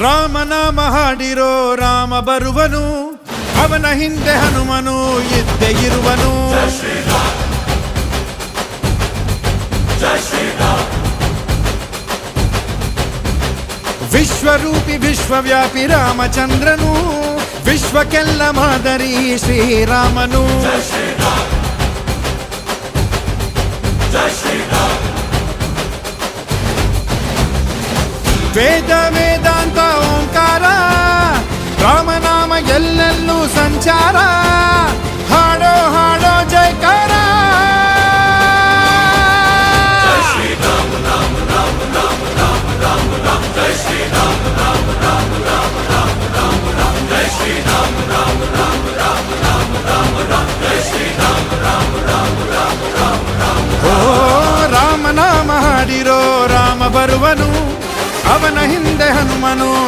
ರಾಮನಾಮ ಹಾಡಿರೋ ರಾಮ ಬರುವನು, ಅವನ ಹಿಂದೆ ಹನುಮನು ಇದ್ದೇ ಇರುವನು. ವಿಶ್ವರೂಪಿ ವಿಶ್ವವ್ಯಾಪಿ ರಾಮಚಂದ್ರನು, ವಿಶ್ವಕ್ಕೆಲ್ಲ ಮಾದರಿ ಶ್ರೀರಾಮನು. ವೇದ ವೇದಾಂತ